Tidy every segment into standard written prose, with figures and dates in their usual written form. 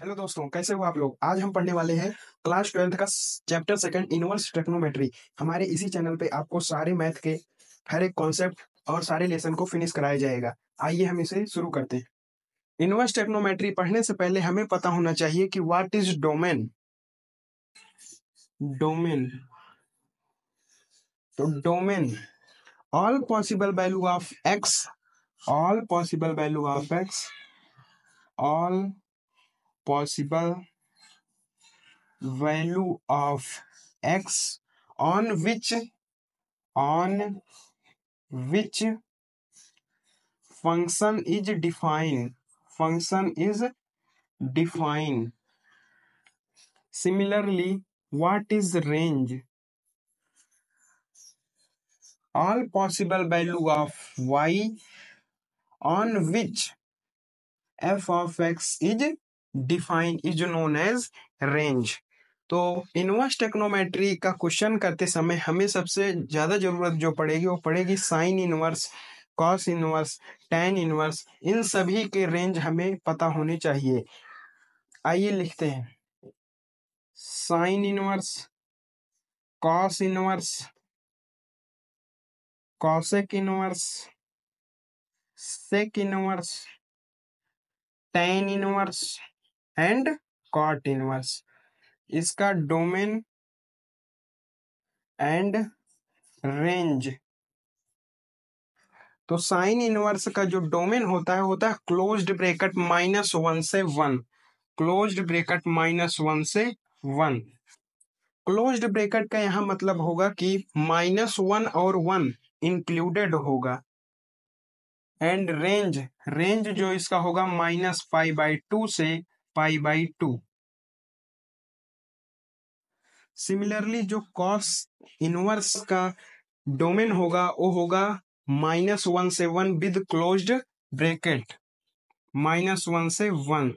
Hello दोस्तों, कैसे हो आप लोग। आज हम पढ़ने वाले हैं क्लास 12th का चैप्टर सेकंड इनवर्स ट्रिग्नोमेट्री। हमारे इसी चैनल पे आपको सारे मैथ के हर एक कॉन्सेप्ट और सारे लेसन को फिनिश कराया जाएगा। आइए हम इसे शुरू करते हैं। इनवर्स ट्रिग्नोमेट्री पढ़ने से पहले हमें पता होना चाहिए कि व्हाट इज डोमेन। डोमेन, तो domain all possible value of x, all possible value of x, all possible value of x on which function is defined. Similarly, what is range? All possible value of y on which f of x is defined is known as range. तो inverse टेक्नोमेट्री का question करते समय हमें सबसे ज्यादा जरूरत जो पड़ेगी वो पड़ेगी sine inverse, cos inverse, tan inverse. इन सभी के रेंज हमें पता होने चाहिए। आइए लिखते हैं sine inverse, cos inverse, cosec inverse, sec inverse, tan inverse and cot inverse. इसका डोमेन एंड रेंज। तो साइन इनवर्स का जो डोमेन होता है क्लोज्ड ब्रैकेट -1 से 1, क्लोज्ड ब्रैकेट -1 से 1। क्लोज्ड ब्रैकेट का यहाँ मतलब होगा कि -1 और 1 इंक्लूडेड होगा। एंड रेंज, रेंज जो इसका होगा -π/2 से π/2। सिमिलरली जो कॉस इनवर्स का डोमेन होगा वो होगा -1 से 1 विद क्लोज्ड ब्रैकेट, -1 से 1।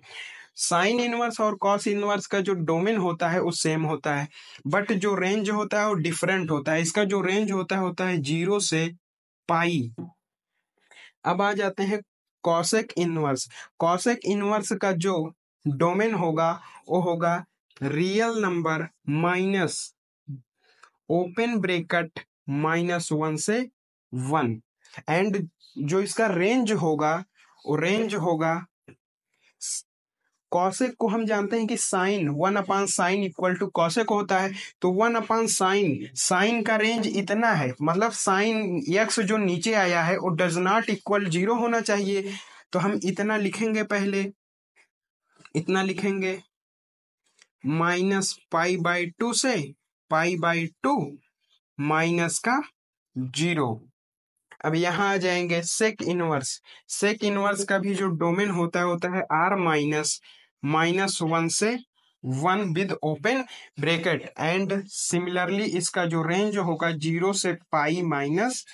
साइन इनवर्स और कॉस इनवर्स का जो डोमेन होता है वो सेम होता है, बट जो रेंज होता है वो डिफरेंट होता है। इसका जो रेंज होता है 0 से पाई। अब आ जाते हैं कॉसेक इनवर्स। कॉसेक इनवर्स का जो डोमेन होगा वो होगा real number minus open bracket -1 से 1। एंड जो इसका रेंज होगा वो रेंज होगा, कॉसेक को हम जानते हैं कि sign 1/sin equal to cosec होता है। तो 1/sin, साइन का रेंज इतना है, मतलब साइन एक्स जो नीचे आया है वो डज नॉट इक्वल 0 होना चाहिए। तो हम इतना लिखेंगे, पहले इतना लिखेंगे -π/2 से π/2 माइनस का 0। अब यहाँ आ जाएंगे सेक इनवर्स। सेक इनवर्स का भी जो डोमेन होता है r -1 से 1 with open bracket. And similarly इसका जो रेंज होगा 0 से पाई माइनस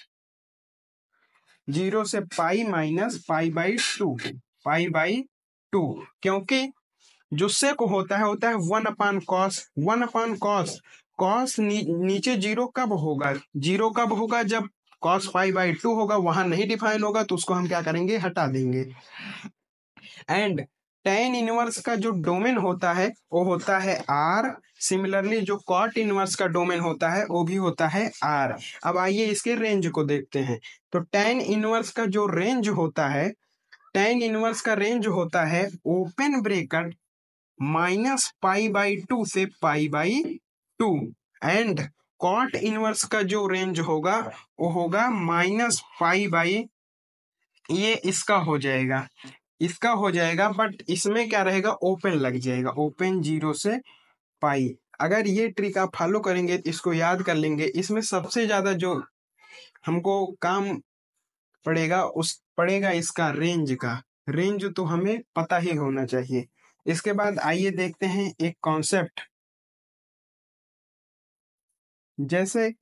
π/2, क्योंकि जो सेक होता है 1/cos। 1/cos, कॉस नीचे 0 कब होगा, 0 कब होगा जब cos π/2 होगा, वहां नहीं डिफाइन होगा तो उसको हम क्या करेंगे, हटा देंगे। एंड tan इनवर्स का जो डोमेन होता है वो होता है r। सिमिलरली जो cot इनवर्स का डोमेन होता है वो भी होता है r। अब आइए इसके रेंज को देखते हैं। तो tan इनवर्स का जो रेंज होता है, tan इनवर्स का रेंज होता है ओपन ब्रैकेट -π/2 से π/2। एंड कॉट इनवर्स का जो रेंज होगा वो होगा -π/, ये इसका हो जाएगा, बट इसमें क्या रहेगा, ओपन लग जाएगा, ओपन 0 से पाई। अगर ये ट्रिक आप फॉलो करेंगे, इसको याद कर लेंगे, इसमें सबसे ज्यादा जो हमको काम पड़ेगा इसका रेंज का। रेंज तो हमें पता ही होना चाहिए। इसके बाद आइए देखते हैं एक कॉन्सेप्ट। जैसे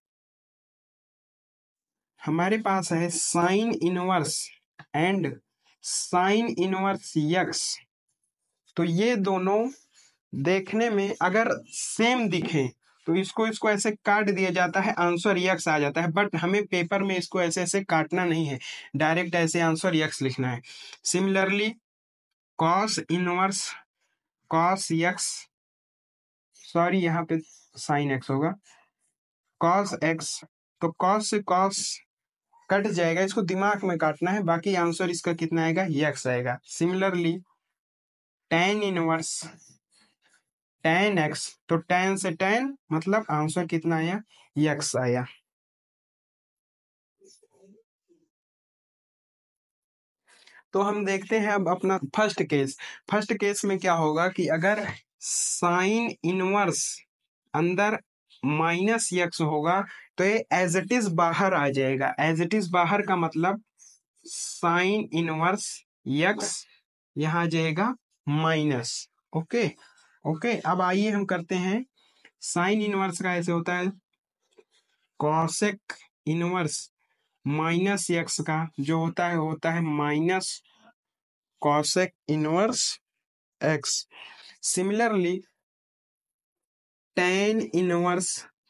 हमारे पास है sine inverse and sine inverse x. तो ये दोनों देखने में अगर सेम दिखे तो इसको ऐसे काट दिया जाता है, आंसर यक्स आ जाता है। बट हमें पेपर में इसको ऐसे ऐसे काटना नहीं है, डायरेक्ट ऐसे आंसर यक्स लिखना है। Similarly cos inverse cos x, sorry यहाँ पे साइन एक्स होगा, कॉस एक्स, तो कॉस से कॉस कट जाएगा, इसको दिमाग में काटना है, बाकी आंसर इसका कितना आएगा, एक्स आएगा। Similarly tan inverse tan x, तो tan से tan मतलब आंसर कितना आया, एक्स आया। तो हम देखते हैं अब अपना फर्स्ट केस। फर्स्ट केस में क्या होगा कि अगर साइन इनवर्स अंदर माइनस एक्स होगा तो ये एज इट इज बाहर आ जाएगा। एज इट इज बाहर का मतलब साइन इनवर्स एक्स यहाँ आ जाएगा माइनस। ओके ओके, अब आइए हम करते हैं साइन इनवर्स का। ऐसे होता है कॉसेक इनवर्स माइनस एक्स का जो होता है minus cosec inverse x. Similarly tan inverse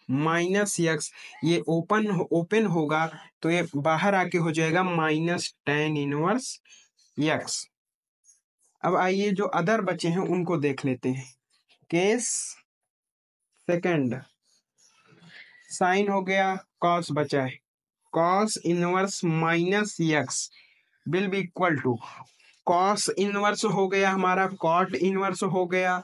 minus x, ये ओपन होगा तो ये बाहर आके हो जाएगा माइनस tan इनवर्स एक्स। अब आइए जो अदर बचे हैं उनको देख लेते हैं। केस सेकंड, साइन हो गया, कॉस बचा है, cos inverse minus X will be equal to, cos inverse हो गया हमारा, कॉट इनवर्स हो गया,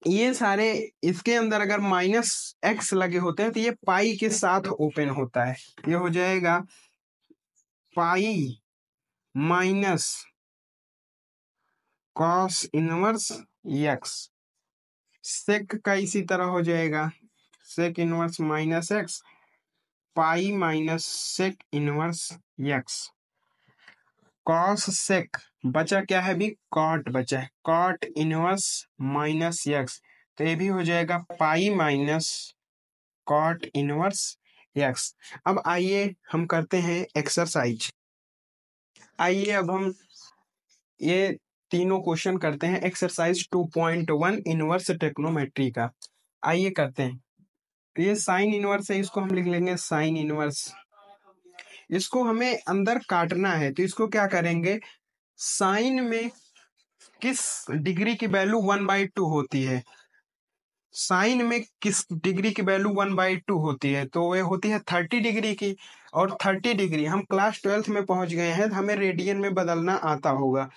ये सारे इसके अंदर अगर माइनस एक्स लगे होते हैं तो ये पाई के साथ ओपन होता है, ये हो जाएगा pi minus cos inverse x. Sec का इसी तरह हो जाएगा, sec inverse minus x, pi minus sec inverse x. Cosec बचा क्या है, भी कॉट बचा है, कॉट इनवर्स माइनस एक्स, तो ये भी हो जाएगा pi minus cot inverse X. अब आइए हम करते हैं एक्सरसाइज। आइए अब हम ये तीनों क्वेश्चन करते हैं एक्सरसाइज 2.1 इनवर्स ट्रिग्नोमेट्री का। आइए करते हैं। तो ये साइन इनवर्स है, इसको हम लिख लेंगे साइन इनवर्स। इसको हमें अंदर काटना है तो इसको क्या करेंगे, साइन में किस डिग्री की वैल्यू 1/2 होती है, साइन में किस डिग्री की वैल्यू 1/2 होती है, तो ये होती है 30 डिग्री की। और 30 डिग्री हम क्लास 12th में पहुंच गए हैं, हमें रेडियन में बदलना आता होगा।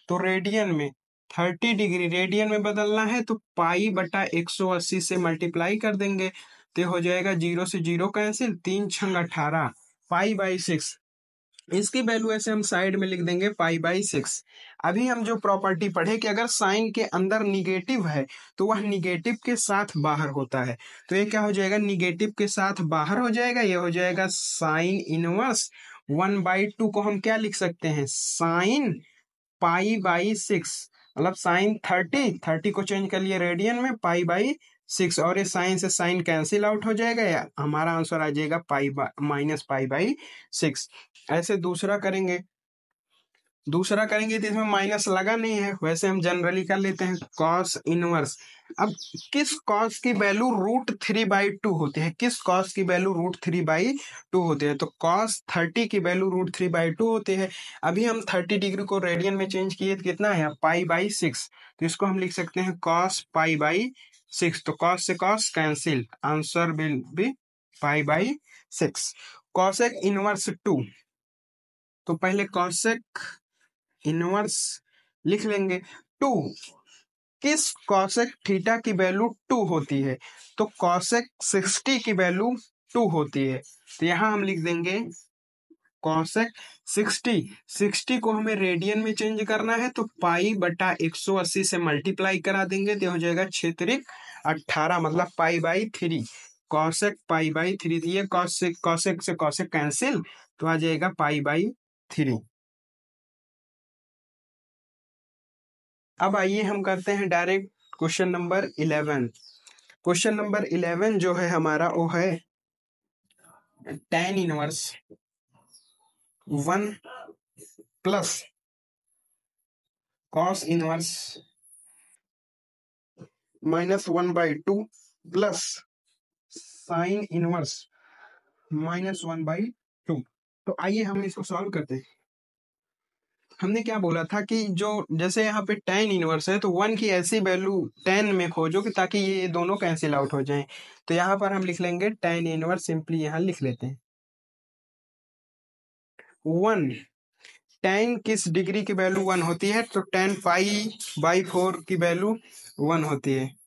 तो रेडियन में 30 डिग्री रेडियन में बदलना है तो पाई बटा 180 से मल्टीप्लाई कर देंगे, तो हो जाएगा 0 से 0 कैंसिल, 3×18 पाई/6। इसकी वैल्यू ऐसे हम साइड में लिख देंगे पाई/6। अभी हम जो प्रॉपर्टी पढ़े कि अगर साइन के अंदर निगेटिव है तो वह निगेटिव के साथ बाहर होता है, तो ये क्या हो जाएगा, निगेटिव के साथ बाहर हो जाएगा, ये हो जाएगा साइन इनवर्स 1/2 को हम क्या लिख सकते हैं, साइन पाई/6, मतलब साइन 30 को चेंज कर लिए रेडियन में, पाई/6, और ये साइन से साइन कैंसिल आउट हो जाएगा, या हमारा आंसर आ जाएगा माइनस पाई/6। ऐसे दूसरा करेंगे तो इसमें माइनस लगा नहीं है, वैसे हम जनरली कर लेते हैं कॉस इनवर्स। अब किस कॉस की वैल्यू √3/2 होती है, किस कॉस की वैल्यू √3/2 होती है, तो कॉस 30 की वैल्यू √3/2 होती है। अभी हम 30 डिग्री को रेडियन में चेंज किए तो कितना है, पाई/6, तो इसको हम लिख सकते हैं कॉस पाई/6, तो कॉस से cos cancel, answer will be पाई/6। कॉसेक इनवर्स 2, तो पहले कॉसेक इनवर्स लिख लेंगे 2, किस कॉसेक थीटा की वैल्यू 2 होती है, तो कॉसेक 60 की वैल्यू 2 होती है, तो यहां हम लिख देंगे कॉसेक 60 को हमें रेडियन में चेंज करना है तो पाई/180 से मल्टीप्लाई करा देंगे, तो हो जाएगा 6×3=18, मतलब पाई/3, कॉसेक पाई/3, ये कॉसेक से कॉसेक कैंसिल, तो आ जाएगा पाई/3। अब आइए हम करते हैं direct question number 11। Question number 11 जो है हमारा वो है tan inverse 1 plus cos inverse -1/2 plus sine inverse -1/2। तो आइए हम इसको सॉल्व करते हैं। हमने क्या बोला था कि जो जैसे यहाँ पे tan इनवर्स है तो 1 की ऐसी वैल्यू tan में खोजो कि ताकि ये दोनों कैंसिल आउट हो जाएं। तो यहाँ पर हम लिख लेंगे tan इनवर्स, सिंपली यहाँ लिख लेते हैं 1। tan किस डिग्री की वैल्यू 1 होती है, तो tan π/4 की वैल्यू 1 होती है।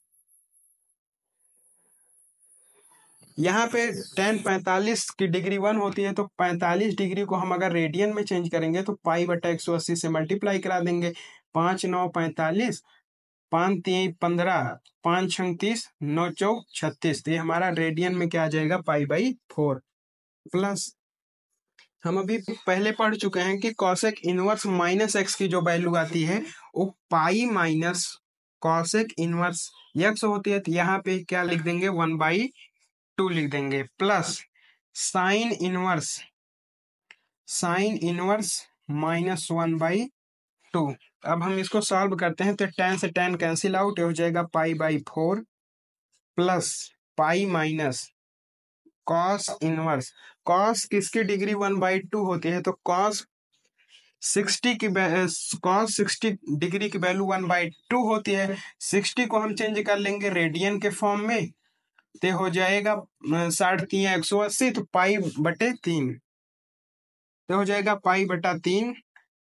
यहाँ पे tan 45 की डिग्री 1 होती है, तो 45 डिग्री को हम अगर रेडियन में चेंज करेंगे तो π/180 से मल्टीप्लाई करा देंगे। 5×9 = 45, 5×3 = 15, 5×6 = 30, 9×4 = 36। तो ये हमारा रेडियन में क्या आ जाएगा, π/4 प्लस। हम अभी पहले पढ़ चुके हैं कि कॉसेक इनवर्स -x की जो वैल्यू आती है वो pi minus cosec inverse x होती है। तो यहाँ पे क्या लिख देंगे, 1/2 लिख देंगे, प्लस साइन इनवर्स -1/2। अब हम इसको सॉल्व करते हैं तो tan से tan कैंसिल आउट हो जाएगा, π/4 plus pi minus cos inverse. Cos किसकी डिग्री 1/2 होती है, तो कॉस 60 डिग्री की वैल्यू 1/2 होती है। 60 को हम चेंज कर लेंगे रेडियन के फॉर्म में, तो हो जाएगा 60×3 = 180, तो π/3 तो हो जाएगा π/3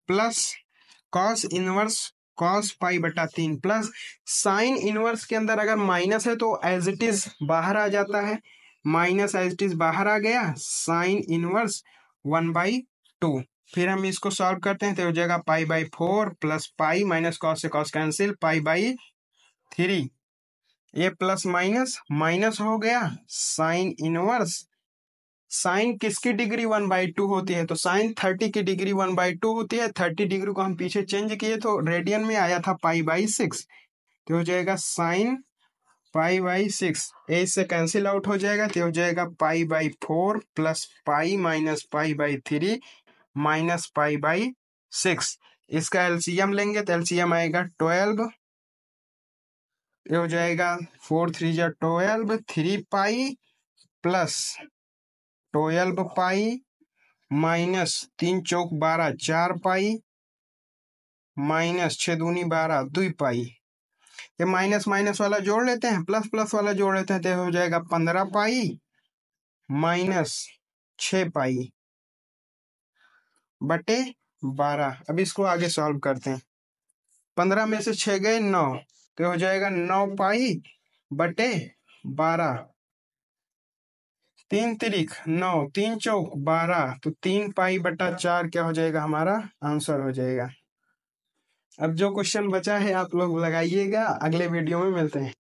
plus cos inverse cos π/3 plus sine inverse के अंदर अगर माइनस है तो एज इट इज बाहर आ जाता है, माइनस एज इट इज बाहर आ गया, साइन इनवर्स 1/2। फिर हम इसको सॉल्व करते हैं तो हो जाएगा π/4 प्लस पाई माइनस कॉस से कॉस कैंसिल, π/3। ये प्लस माइनस माइनस हो गया, साइन इनवर्स। साइन किसकी डिग्री 1/2 होती है, तो साइन 30 की डिग्री 1/2 होती है। 30 डिग्री को हम पीछे चेंज किए तो रेडियन में आया था π/6, तो हो जाएगा साइन π/6। ए से कैंसिल आउट हो जाएगा, तो हो जाएगा π/4 प्लस पाई माइनस π/3 माइनस π/6। इसका एलसीएम लेंगे तो एलसीएम आएगा 12, ये हो जाएगा 4×3 = 12, 3π प्लस 12π माइनस 3×4 = 12, 4π माइनस 6×2 = 12, 2π। ये माइनस माइनस वाला जोड़ लेते हैं, प्लस प्लस वाला जोड़ लेते हैं, तो हो जाएगा 15π माइनस 6π/12। अब इसको आगे सॉल्व करते हैं। 15 में से 6 गए 9, तो हो जाएगा 9π/12। 3×3 = 9, 3×4 = 12, तो 3π/4 क्या हो जाएगा, हमारा आंसर हो जाएगा। अब जो क्वेश्चन बचा है आप लोग लगाइएगा, अगले वीडियो में मिलते हैं।